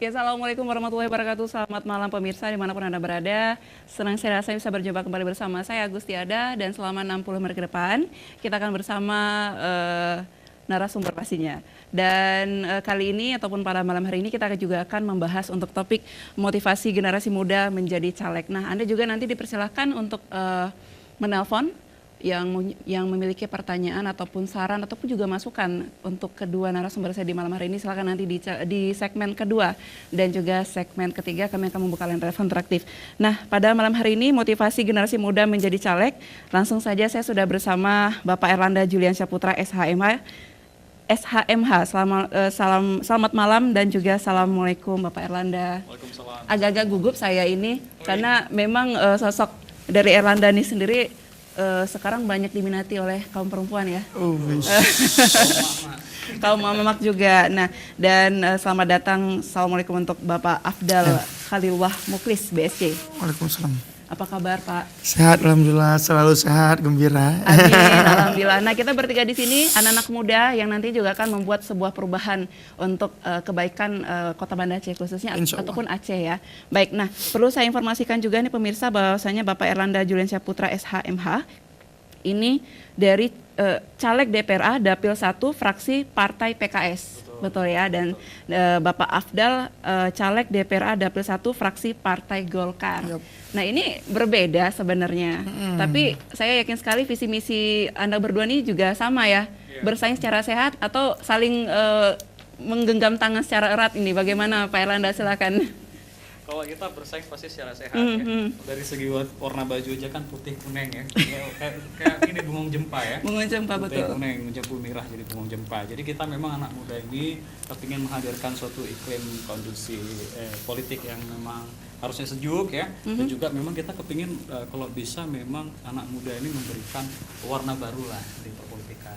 Oke, Assalamualaikum warahmatullahi wabarakatuh. Selamat malam pemirsa dimanapun Anda berada. Senang saya rasa bisa berjumpa kembali bersama saya Agustiada, dan selama 60 menit ke depan kita akan bersama narasumber pastinya. Dan kali ini ataupun pada malam hari ini kita juga akan membahas untuk topik motivasi generasi muda menjadi caleg. Nah, Anda juga nanti dipersilahkan untuk menelpon yang memiliki pertanyaan ataupun saran ataupun juga masukan untuk kedua narasumber saya di malam hari ini. Silakan nanti di segmen kedua dan juga segmen ketiga kami akan membuka line telepon interaktif. Nah, pada malam hari ini motivasi generasi muda menjadi caleg. Langsung saja saya sudah bersama Bapak Erlanda Juliansyah Putra SHMH. Selamat malam dan juga assalamualaikum Bapak Erlanda. Waalaikumsalam. Agak-agak gugup saya ini karena memang sosok dari Erlanda ini sendiri sekarang banyak diminati oleh kaum perempuan ya. Kaum mama juga. Nah, dan selamat datang, assalamualaikum untuk Bapak Afdal Khalilwah Muklis BSC. Waalaikumsalam. Apa kabar Pak? Sehat, alhamdulillah, selalu sehat, gembira. Amin, alhamdulillah. Nah, kita bertiga di sini anak-anak muda yang nanti juga akan membuat sebuah perubahan untuk kebaikan Kota Banda Aceh khususnya ataupun Aceh ya. Baik, nah perlu saya informasikan juga nih pemirsa bahwasanya Bapak Erlanda Juliansyah Putra SHMH ini dari caleg DPRA Dapil 1 fraksi Partai PKS. Betul ya, dan Bapak Afdal caleg DPRA Dapil 1 fraksi Partai Golkar. Nah, ini berbeda sebenarnya, tapi saya yakin sekali visi misi Anda berdua ini juga sama ya, bersaing secara sehat atau saling menggenggam tangan secara erat ini. Bagaimana Pak Erlanda, silakan. Kalau kita bersaing pasti secara sehat ya. Dari segi warna baju aja kan putih kuning ya. Kayak ini bungung jempa ya. Bungung jempa, putih, betul. kuning, jambu merah jadi bungung jempa. Jadi kita memang anak muda ini ingin menghadirkan suatu iklim kondusif politik yang memang harusnya sejuk ya. Dan juga memang kita kepingin kalau bisa memang anak muda ini memberikan warna baru lah di perpolitikan.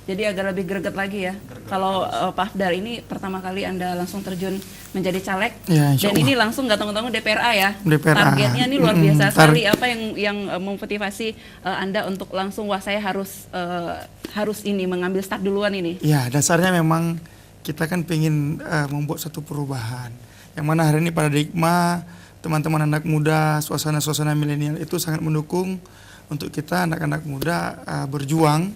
Jadi agak lebih greget lagi ya. Kalau Pak Afdal ini pertama kali Anda langsung terjun menjadi caleg Ya, dan ini langsung nggak tanggung-tanggung DPRA ya. DPRA. Targetnya ini luar biasa sekali. Apa yang memotivasi Anda untuk langsung wah saya harus ini mengambil start duluan ini? Ya, dasarnya memang kita kan pengen membuat satu perubahan. Yang mana hari ini paradigma teman-teman anak muda, suasana-suasana milenial itu sangat mendukung untuk kita anak-anak muda berjuang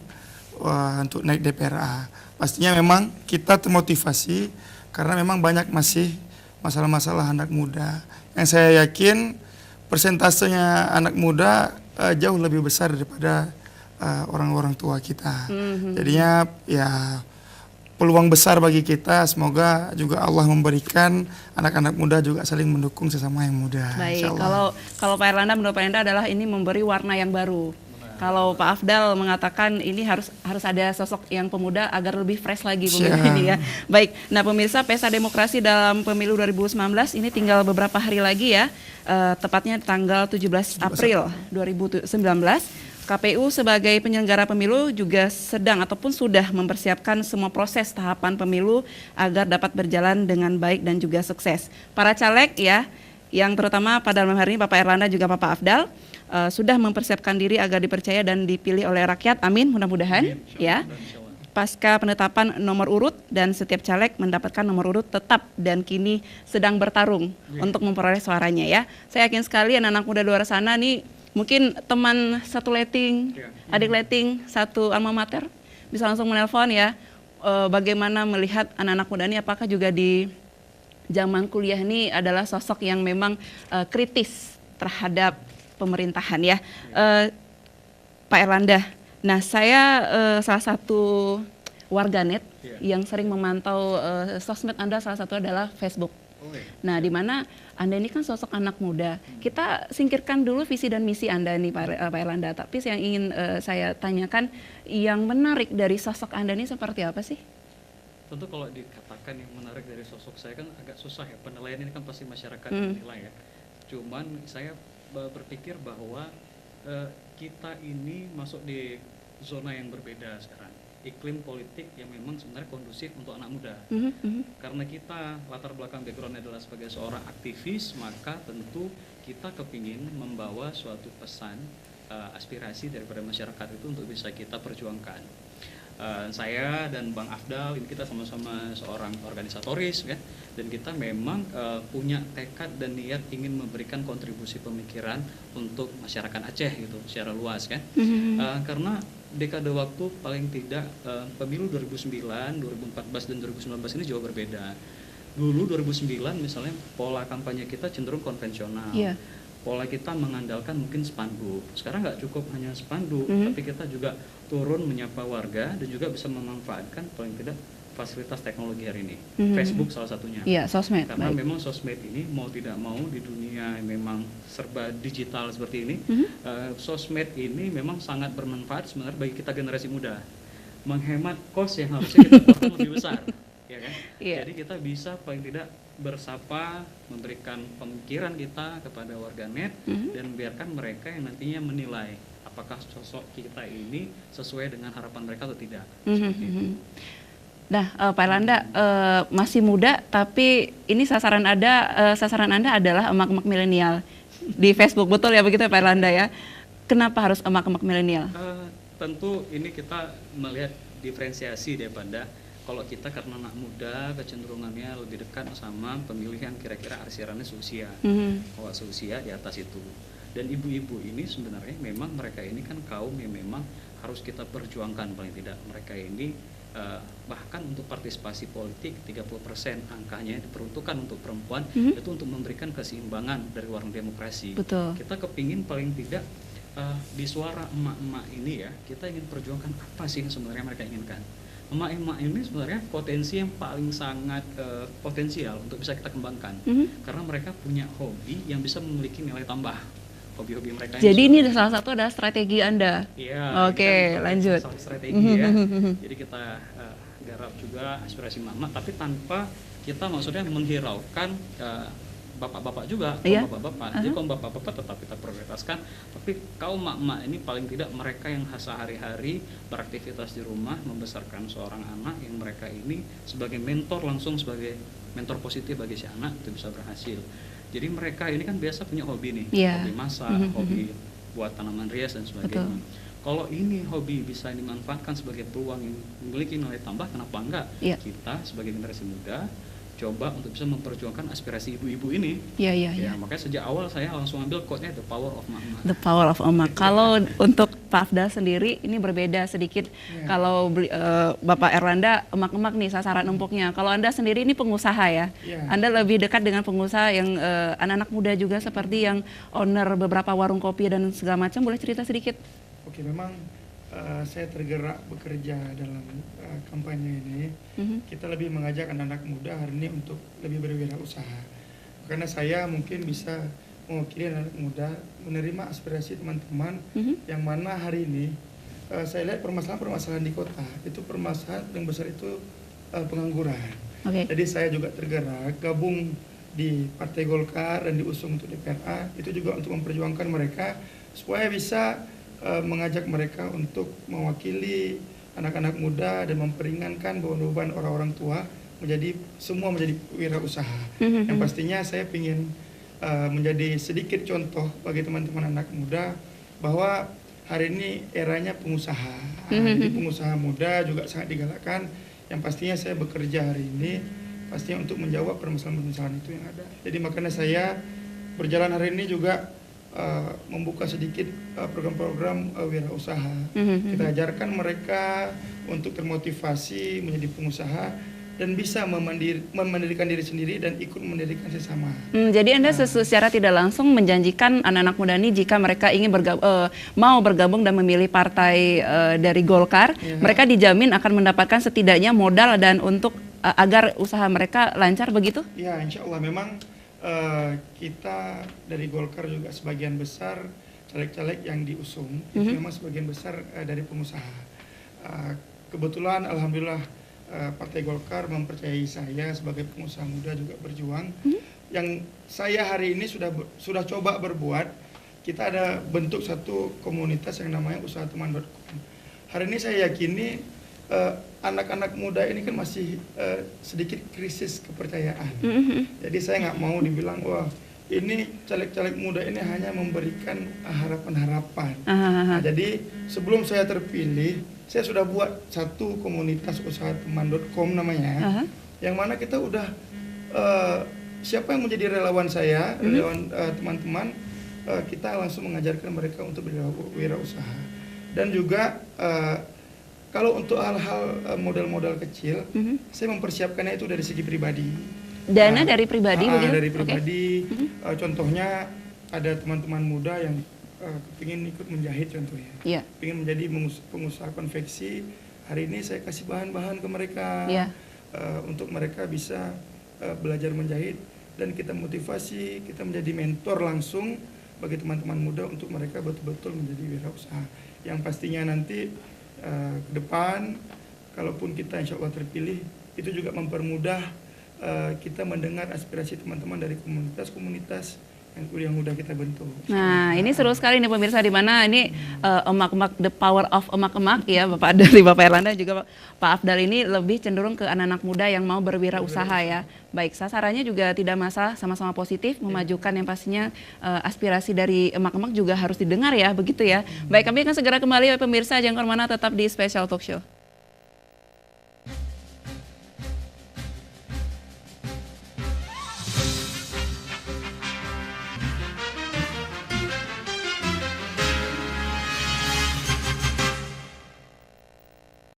untuk naik DPRA. Pastinya memang kita termotivasi karena memang banyak masih masalah-masalah anak muda. Yang saya yakin persentasenya anak muda jauh lebih besar daripada orang-orang tua kita. Jadinya ya peluang besar bagi kita, semoga juga Allah memberikan anak-anak muda juga saling mendukung sesama yang muda. Baik, kalau Pak Erlanda menurut Pak Erlanda adalah ini memberi warna yang baru. Kalau Pak Afdal mengatakan ini harus ada sosok yang pemuda agar lebih fresh lagi ini ya. Baik, nah pemirsa, pesta demokrasi dalam pemilu 2019 ini tinggal beberapa hari lagi ya, tepatnya tanggal 17 April 2019. KPU sebagai penyelenggara pemilu juga sedang ataupun sudah mempersiapkan semua proses tahapan pemilu agar dapat berjalan dengan baik dan juga sukses. Para caleg ya, yang terutama pada malam hari ini Bapak Erlanda juga Bapak Afdal sudah mempersiapkan diri agar dipercaya dan dipilih oleh rakyat. Amin, mudah-mudahan ya. Pasca penetapan nomor urut dan setiap caleg mendapatkan nomor urut tetap dan kini sedang bertarung untuk memperoleh suaranya ya. Saya yakin sekali anak-anak muda luar sana nih mungkin teman satu letting, adik letting, satu alma mater bisa langsung menelpon ya. Bagaimana melihat anak-anak muda ini, apakah juga di zaman kuliah ini adalah sosok yang memang kritis terhadap pemerintahan ya. Pak Erlanda, nah saya salah satu warganet yang sering memantau sosmed Anda, salah satu adalah Facebook. Nah, di mana Anda ini kan sosok anak muda. Kita singkirkan dulu visi dan misi Anda nih Pak Erlanda. Tapi yang ingin saya tanyakan, yang menarik dari sosok Anda ini seperti apa sih? Tentu kalau dikatakan yang menarik dari sosok saya kan agak susah ya. Penilaian ini kan pasti masyarakat menilai ya. Cuman saya berpikir bahwa kita ini masuk di zona yang berbeda sekarang. Iklim politik yang memang sebenarnya kondusif untuk anak muda. Karena kita latar belakang background adalah sebagai seorang aktivis, maka tentu kita kepingin membawa suatu pesan aspirasi daripada masyarakat itu untuk bisa kita perjuangkan. saya dan Bang Afdal ini kita sama-sama seorang organisatoris ya, dan kita memang punya tekad dan niat ingin memberikan kontribusi pemikiran untuk masyarakat Aceh gitu secara luas kan. Karena dekade waktu paling tidak pemilu 2009, 2014 dan 2019 ini jauh berbeda. Dulu 2009 misalnya pola kampanye kita cenderung konvensional. Pola kita mengandalkan mungkin spanduk. Sekarang nggak cukup hanya spanduk, tapi kita juga turun menyapa warga dan juga bisa memanfaatkan paling tidak fasilitas teknologi hari ini. Facebook salah satunya. Iya, sosmed. Karena memang sosmed ini mau tidak mau di dunia yang memang serba digital seperti ini, sosmed ini memang sangat bermanfaat sebenarnya bagi kita generasi muda. Menghemat kos yang harusnya kita keluarkan lebih besar. Ya kan? Jadi kita bisa paling tidak bersapa, memberikan pemikiran kita kepada warganet dan biarkan mereka yang nantinya menilai apakah sosok kita ini sesuai dengan harapan mereka atau tidak. Nah, Pak Erlanda masih muda, tapi ini sasaran Anda adalah emak-emak milenial di Facebook, betul ya begitu ya Pak Erlanda ya? Kenapa harus emak-emak milenial? Tentu ini kita melihat diferensiasi daripada kalau kita karena anak muda kecenderungannya lebih dekat sama pemilihan kira-kira arsirannya seusia, kalau seusia di atas itu. Dan ibu-ibu ini sebenarnya memang mereka ini kan kaum yang memang harus kita perjuangkan paling tidak. Mereka ini bahkan untuk partisipasi politik 30% angkanya diperuntukkan untuk perempuan, itu untuk memberikan keseimbangan dari warna demokrasi. Betul. Kita kepingin paling tidak di suara emak-emak ini ya, kita ingin perjuangkan apa sih yang sebenarnya mereka inginkan. Emak-emak ini sebenarnya potensi yang paling sangat potensial untuk bisa kita kembangkan, karena mereka punya hobi yang bisa memiliki nilai tambah. Hobi-hobi mereka. Jadi ini salah satu adalah strategi Anda. Iya. Oke, lanjut. Strategi ya. Jadi kita garap juga aspirasi mama, tapi tanpa kita maksudnya menghiraukan bapak-bapak juga, kaum bapak-bapak. Jadi kaum bapak-bapak tetap kita prioritaskan, tapi kaum mak-mak ini paling tidak mereka yang sehari-hari beraktivitas di rumah membesarkan seorang anak yang mereka ini sebagai mentor, langsung sebagai mentor positif bagi si anak itu bisa berhasil. Jadi mereka ini kan biasa punya hobi nih, hobi masak, hobi buat tanaman rias dan sebagainya. Kalau ini hobi bisa dimanfaatkan sebagai peluang yang memiliki nilai tambah, kenapa enggak? Kita sebagai generasi muda coba untuk bisa memperjuangkan aspirasi ibu-ibu ini. Ya, makanya sejak awal saya langsung ambil quote-nya The Power of Mama. The Power of Mama. Kalau untuk Pak Afdal sendiri ini berbeda sedikit. Kalau Bapak Erlanda emak-emak nih sasaran empuknya. Kalau Anda sendiri ini pengusaha ya. Anda lebih dekat dengan pengusaha yang anak-anak muda juga seperti yang owner beberapa warung kopi dan segala macam. Boleh cerita sedikit? Oke, memang saya tergerak bekerja dalam kampanye ini. Kita lebih mengajak anak-anak muda hari ini untuk lebih berwirausaha. Karena saya mungkin bisa mewakili anak muda menerima aspirasi teman-teman yang mana hari ini saya lihat permasalahan-permasalahan di kota itu permasalahan yang besar itu pengangguran. Jadi saya juga tergerak gabung di Partai Golkar dan diusung untuk DPRA itu juga untuk memperjuangkan mereka supaya bisa mengajak mereka untuk mewakili anak-anak muda dan memperingankan beban orang-orang tua semua menjadi wirausaha. Yang pastinya saya ingin menjadi sedikit contoh bagi teman-teman anak muda bahwa hari ini eranya pengusaha. Jadi pengusaha muda juga sangat digalakkan. Yang pastinya saya bekerja hari ini pastinya untuk menjawab permasalahan-permasalahan itu yang ada. Jadi makanya saya berjalan hari ini juga membuka sedikit program-program wirausaha. Kita ajarkan mereka untuk termotivasi menjadi pengusaha dan bisa memandirikan diri sendiri dan ikut mendirikan sesama. Jadi Anda secara tidak langsung menjanjikan anak-anak muda ini jika mereka ingin mau bergabung dan memilih partai dari Golkar, mereka dijamin akan mendapatkan setidaknya modal dan untuk agar usaha mereka lancar begitu? Ya, insya Allah memang kita dari Golkar juga sebagian besar caleg-caleg yang diusung itu memang sebagian besar dari pengusaha. Kebetulan alhamdulillah Partai Golkar mempercayai saya sebagai pengusaha muda juga berjuang. Yang saya hari ini sudah coba berbuat, kita ada bentuk satu komunitas yang namanya usahateman.com. Hari ini saya yakini anak-anak muda ini kan masih sedikit krisis kepercayaan. Jadi saya nggak mau dibilang wah ini caleg-caleg muda ini hanya memberikan harapan-harapan. Nah, jadi sebelum saya terpilih saya sudah buat satu komunitas usaha teman.com namanya, yang mana kita udah siapa yang menjadi relawan saya, relawan teman-teman, kita langsung mengajarkan mereka untuk berwirausaha. Dan juga kalau untuk hal-hal modal-modal kecil, saya mempersiapkannya itu dari segi pribadi. Dana dari pribadi begitu? Dari pribadi. Contohnya ada teman-teman muda yang kepingin ikut menjahit contohnya. Iya. Ingin menjadi pengusaha konveksi. Hari ini saya kasih bahan-bahan ke mereka untuk mereka bisa belajar menjahit, dan kita motivasi, kita menjadi mentor langsung bagi teman-teman muda untuk mereka betul-betul menjadi wirausaha. Yang pastinya nanti ke depan, kalaupun kita insya Allah terpilih, itu juga mempermudah kita mendengar aspirasi teman-teman dari komunitas-komunitas yang udah kita bentuk. Nah, ini seru sekali nih pemirsa, di mana ini emak-emak, the power of emak-emak ya, Bapak Erlanda juga Pak Afdal ini lebih cenderung ke anak-anak muda yang mau berwirausaha ya. Baik, sasarannya juga tidak masalah, sama-sama positif, memajukan yang pastinya aspirasi dari emak-emak juga harus didengar ya, begitu ya. Baik, kami akan segera kembali pemirsa, jangan kemana, tetap di Special Talk Show.